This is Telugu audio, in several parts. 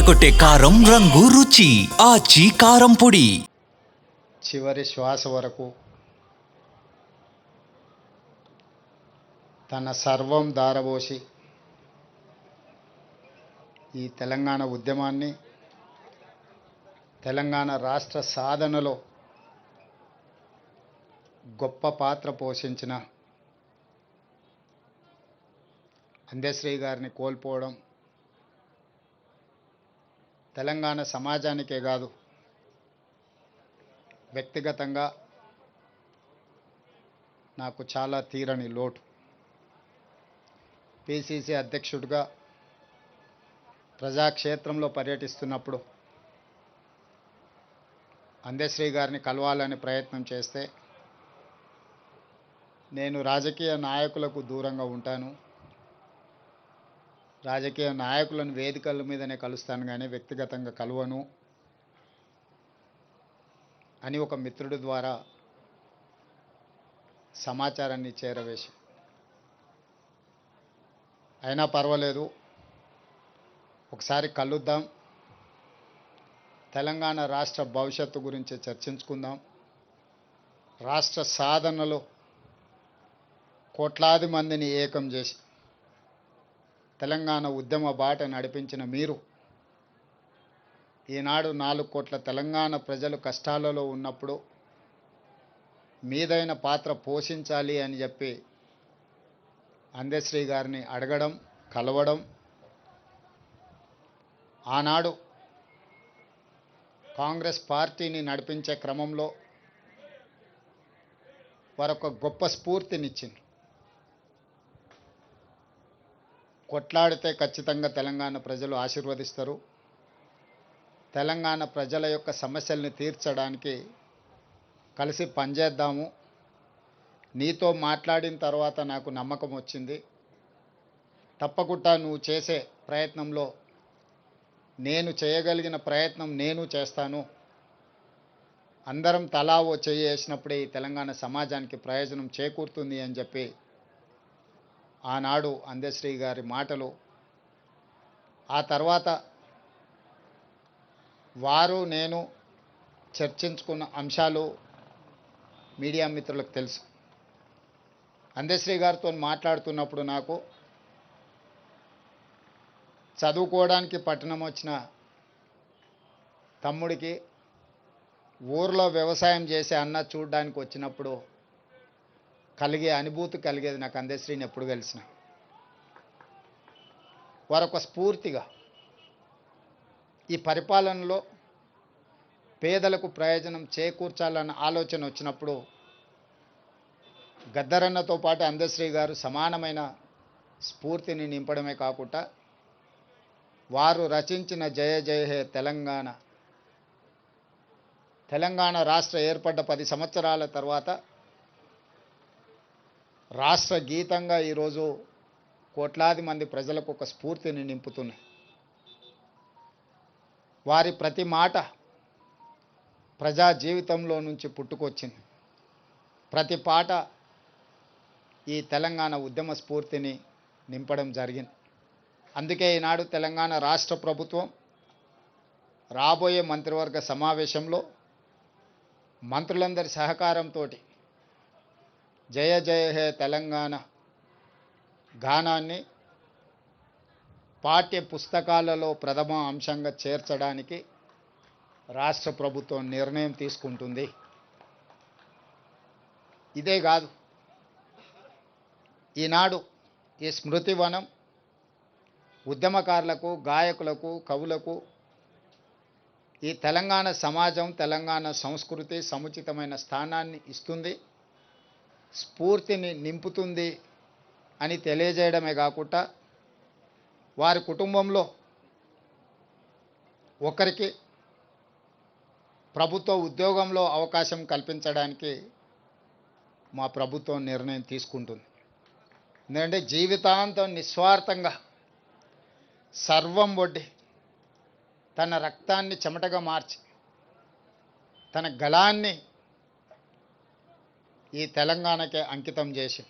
అదరకొట్టే కారం రంగు రుచి ఆచి కారం పొడి. చివరి శ్వాస వరకు తన సర్వం దారబోసి ఈ తెలంగాణ ఉద్యమాన్ని, తెలంగాణ రాష్ట్ర సాధనలో గొప్ప పాత్ర పోషించిన అందశ్రీ గారిని కోల్పోవడం తెలంగాణ సమాజానికే కాదు, వ్యక్తిగతంగా నాకు చాలా తీరని లోటు. పిసిసి అధ్యక్షుడిగా ప్రజాక్షేత్రంలో పర్యటిస్తున్నప్పుడు అందశ్రీ గారిని కలవాలని ప్రయత్నం చేస్తే, నేను రాజకీయ నాయకులకు దూరంగా ఉంటాను, రాజకీయ నాయకులను వేదికల మీదనే కలుస్తాను కానీ వ్యక్తిగతంగా కలవను అని ఒక మిత్రుడి ద్వారా సమాచారాన్ని చేరవేసి, అయినా పర్వాలేదు ఒకసారి కలుద్దాం, తెలంగాణ రాష్ట్ర భవిష్యత్తు గురించి చర్చించుకుందాం, రాష్ట్ర సాధనలో కోట్లాది మందిని ఏకం చేసి తెలంగాణ ఉద్యమ బాట నడిపించిన మీరు ఈనాడు 4 కోట్ల తెలంగాణ ప్రజలు కష్టాలలో ఉన్నప్పుడు మీదైన పాత్ర పోషించాలి అని చెప్పి అందశ్రీ గారిని అడగడం, కలవడం, ఆనాడు కాంగ్రెస్ పార్టీని నడిపించే క్రమంలో వారొక గొప్ప స్ఫూర్తినిచ్చింది. కొట్లాడితే ఖచ్చితంగా తెలంగాణ ప్రజలు ఆశీర్వదిస్తారు, తెలంగాణ ప్రజల యొక్క సమస్యల్ని తీర్చడానికి కలిసి పనిచేద్దాము, నీతో మాట్లాడిన తర్వాత నాకు నమ్మకం వచ్చింది, తప్పకుండా నువ్వు చేసే ప్రయత్నంలో నేను చేయగలిగిన ప్రయత్నం నేను చేస్తాను, అందరం తలా ఓ చెయ్యి వేసినప్పుడే ఈ తెలంగాణ సమాజానికి ప్రయోజనం చేకూరుతుంది అని చెప్పి ఆనాడు అందశ్రీ గారి మాటలు, ఆ తర్వాత వారు నేను చర్చించుకున్న అంశాలు మీడియా మిత్రులకు తెలుసు. అందశ్రీ గారితో మాట్లాడుతున్నప్పుడు నాకు చదువుకోవడానికి పట్టణం వచ్చిన తమ్ముడికి ఊర్లో వ్యవసాయం చేసే అన్న చూడడానికి వచ్చినప్పుడు కలిగే అనుభూతి కలిగేది నాకు అందశ్రీని ఎప్పుడు కలిసిన. వారొక స్ఫూర్తిగా ఈ పరిపాలనలో పేదలకు ప్రయోజనం చేకూర్చాలన్న ఆలోచన వచ్చినప్పుడు గద్దరన్నతో పాటు అందశ్రీ గారు సమానమైన స్ఫూర్తిని నింపడమే కాకుండా వారు రచించిన జయ జయ హే తెలంగాణ, తెలంగాణ రాష్ట్ర ఏర్పడ్డ 10 సంవత్సరాల తర్వాత రాష్ట్ర గీతంగా ఈరోజు కోట్లాది మంది ప్రజలకు ఒక స్ఫూర్తిని నింపుతున్నాయి. వారి ప్రతి మాట ప్రజా జీవితంలో నుంచి పుట్టుకొచ్చింది, ప్రతి పాట ఈ తెలంగాణ ఉద్యమ స్ఫూర్తిని నింపడం జరిగింది. అందుకే ఈనాడు తెలంగాణ రాష్ట్ర ప్రభుత్వం రాబోయే మంత్రివర్గ సమావేశంలో మంత్రులందరి సహకారంతో జయ జయ హే తెలంగాణ గానాన్ని పాఠ్య పుస్తకాలలో ప్రథమ అంశంగా చేర్చడానికి రాష్ట్ర ప్రభుత్వం నిర్ణయం తీసుకుంటుంది. ఇదే కాదు, ఈనాడు ఈ స్మృతివనం ఉద్యమకారులకు, గాయకులకు, కవులకు ఈ తెలంగాణ సమాజం, తెలంగాణ సంస్కృతి సముచితమైన స్థానాన్ని ఇస్తుంది, స్ఫూర్తిని నింపుతుంది అని తెలియజేయడమే కాకుండా వారి కుటుంబంలో ఒకరికి ప్రభుత్వ ఉద్యోగంలో అవకాశం కల్పించడానికి మా ప్రభుత్వం నిర్ణయం తీసుకుంటుంది. ఎందుకంటే జీవితాంతం నిస్వార్థంగా సర్వం ఒడ్డి తన రక్తాన్ని చెమటగా మార్చి తన గళాన్ని ఈ తెలంగాణకే అంకితం చేసి,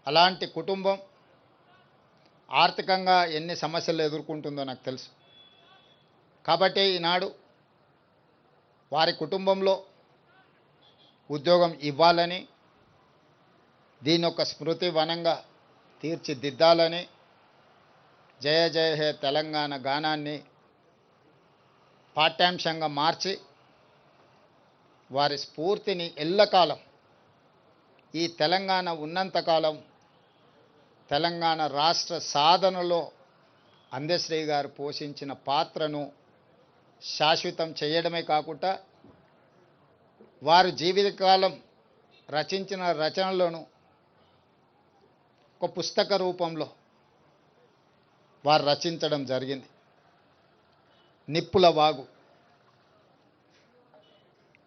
అలాంటి కుటుంబం ఆర్థికంగా ఎన్ని సమస్యలు ఎదుర్కొంటుందో నాకు తెలుసు. కాబట్టి ఈనాడు వారి కుటుంబంలో ఉద్యోగం ఇవ్వాలని, దీని ఒక స్మృతి వనంగా తీర్చిదిద్దాలని జయ జయ హే తెలంగాణ గానాన్ని పాఠ్యాంశంగా మార్చి వారి స్ఫూర్తిని ఎల్లకాలం, ఈ తెలంగాణ ఉన్నంతకాలం తెలంగాణ రాష్ట్ర సాధనలో అందశ్రీ గారు పోషించిన పాత్రను శాశ్వతం చేయడమే కాకుండా వారి జీవితకాలం రచించిన రచనలను ఒక పుస్తక రూపంలో వారు రచించడం జరిగింది. నిప్పుల వాగు.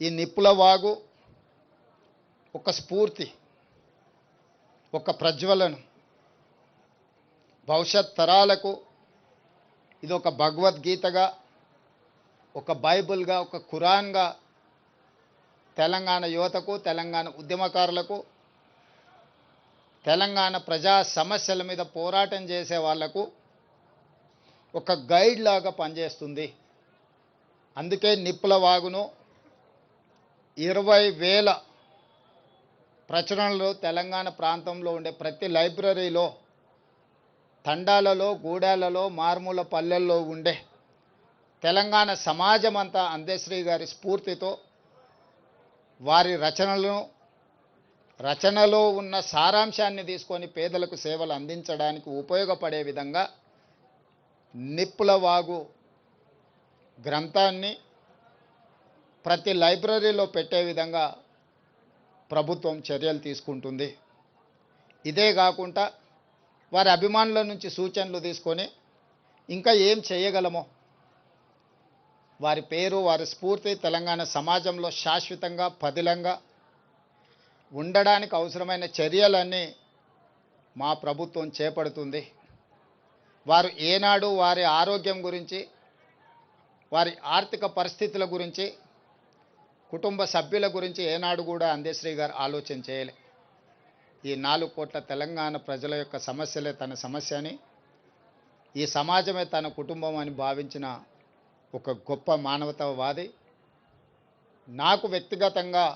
ఈ నిప్పుల వాగు ఒక స్ఫూర్తి, ఒక ప్రజ్వలనం, భవిష్యత్ తరాలకు ఇది ఒక భగవద్గీతగా, ఒక బైబిల్గా, ఒక ఖురాన్గా తెలంగాణ యువతకు, తెలంగాణ ఉద్యమకారులకు, తెలంగాణ ప్రజా సమస్యల మీద పోరాటం చేసే వాళ్లకు ఒక గైడ్ లాగా పనిచేస్తుంది. అందుకే నిప్పుల వాగును 20,000 ప్రచురణలు తెలంగాణ ప్రాంతంలో ఉండే ప్రతి లైబ్రరీలో, తండాలలో, గూడాలలో, మారుమూల పల్లెల్లో ఉండే తెలంగాణ సమాజం అంతా అందశ్రీ గారి స్ఫూర్తితో వారి రచనలో ఉన్న సారాంశాన్ని తీసుకొని పేదలకు సేవలు అందించడానికి ఉపయోగపడే విధంగా నిప్పుల వాగు గ్రంథాన్ని ప్రతి లైబ్రరీలో పెట్టే విధంగా ప్రభుత్వం చర్యలు తీసుకుంటుంది. ఇదే కాకుండా వారి అభిమానుల నుంచి సూచనలు తీసుకొని ఇంకా ఏం చేయగలమో, వారి పేరు, వారి స్ఫూర్తి తెలంగాణ సమాజంలో శాశ్వతంగా పదిలంగా ఉండడానికి అవసరమైన చర్యలన్నీ మా ప్రభుత్వం చేపడుతుంది. వారు ఏనాడు వారి ఆరోగ్యం గురించి, వారి ఆర్థిక పరిస్థితుల గురించి, కుటుంబ సభ్యుల గురించి ఏనాడు కూడా అందశ్రీ గారు ఆలోచన చేయలే. ఈ 4 కోట్ల తెలంగాణ ప్రజల యొక్క సమస్యలే తన సమస్య అని, ఈ సమాజమే తన కుటుంబం అని భావించిన ఒక గొప్ప మానవతావాది. నాకు వ్యక్తిగతంగా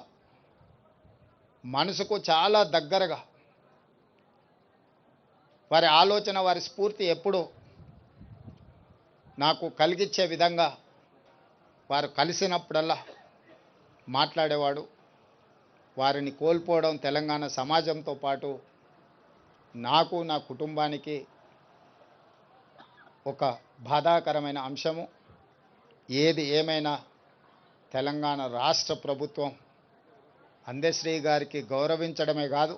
మనసుకు చాలా దగ్గరగా వారి ఆలోచన, వారి స్ఫూర్తి ఎప్పుడూ నాకు కలిగించే విధంగా వారు కలిసినప్పుడల్లా మాట్లాడేవాడు. వారిని కోల్పోవడం తెలంగాణ సమాజంతో పాటు నాకు, నా కుటుంబానికి ఒక బాధాకరమైన అంశము. ఏది ఏమైనా తెలంగాణ రాష్ట్ర ప్రభుత్వం అందశ్రీ గారికి గౌరవించడమే కాదు,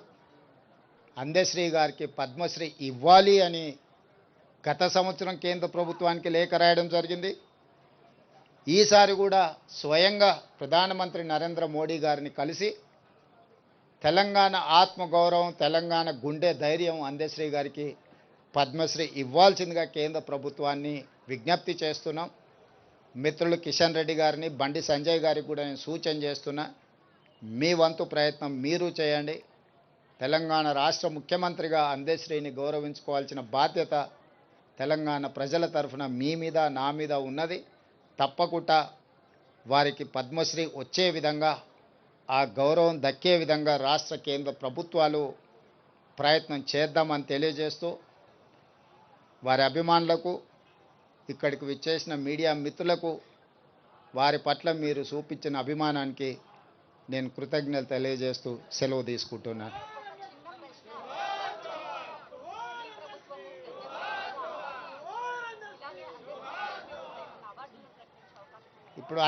అందశ్రీ గారికి పద్మశ్రీ ఇవ్వాలి అని గత సంవత్సరం కేంద్ర ప్రభుత్వానికి లేఖ రాయడం జరిగింది. ఈసారి కూడా స్వయంగా ప్రధానమంత్రి నరేంద్ర మోడీ గారిని కలిసి తెలంగాణ ఆత్మగౌరవం, తెలంగాణ గుండె ధైర్యం అందశ్రీ గారికి పద్మశ్రీ ఇవ్వాల్సిందిగా కేంద్ర ప్రభుత్వాన్ని విజ్ఞప్తి చేస్తున్నాం. మిత్రులు కిషన్ రెడ్డి గారిని, బండి సంజయ్ గారికి కూడా నేను సూచన చేస్తున్నా, మీ వంతు ప్రయత్నం మీరు చేయండి. తెలంగాణ రాష్ట్ర ముఖ్యమంత్రిగా అందశ్రీని గౌరవించుకోవాల్సిన బాధ్యత తెలంగాణ ప్రజల తరఫున మీ మీద, నా మీద ఉన్నది. తప్పకుండా వారికి పద్మశ్రీ వచ్చే విధంగా, ఆ గౌరవం దక్కే విధంగా రాష్ట్ర కేంద్ర ప్రభుత్వాలు ప్రయత్నం చేద్దామని తెలియజేస్తూ, వారి అభిమానులకు, ఇక్కడికి విచ్చేసిన మీడియా మిత్రులకు వారి పట్ల మీరు చూపించిన అభిమానానికి నేను కృతజ్ఞతలు తెలియజేస్తూ సెలవు తీసుకుంటున్నాను. ఇప్పుడు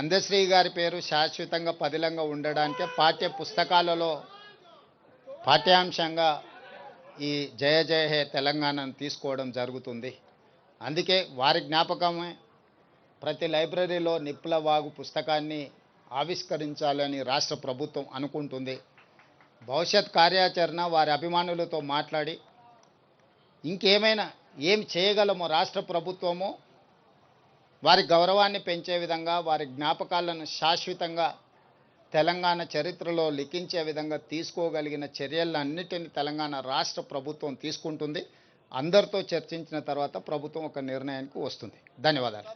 అందశ్రీ గారి పేరు శాశ్వతంగా పదిలంగా ఉండడానికే పాఠ్య పుస్తకాలలో పాఠ్యాంశంగా ఈ జయ జయ హే తెలంగాణను తీసుకోవడం జరుగుతుంది. అందుకే వారి జ్ఞాపకమే ప్రతి లైబ్రరీలో నిప్పుల వాగు పుస్తకాన్ని ఆవిష్కరించాలని రాష్ట్ర ప్రభుత్వం అనుకుంటుంది. భవిష్యత్ కార్యాచరణ వారి అభిమానులతో మాట్లాడి ఇంకేమైనా ఏం చేయగలమో రాష్ట్ర ప్రభుత్వము వారి గౌరవాన్ని పెంచే విధంగా, వారి జ్ఞాపకాలను శాశ్వతంగా తెలంగాణ చరిత్రలో లిఖించే విధంగా తీసుకోగలిగిన చర్యలన్నిటిని తెలంగాణ రాష్ట్ర ప్రభుత్వం తీసుకుంటుంది. అందరితో చర్చించిన తర్వాత ప్రభుత్వం ఒక నిర్ణయానికి వస్తుంది. ధన్యవాదాలు.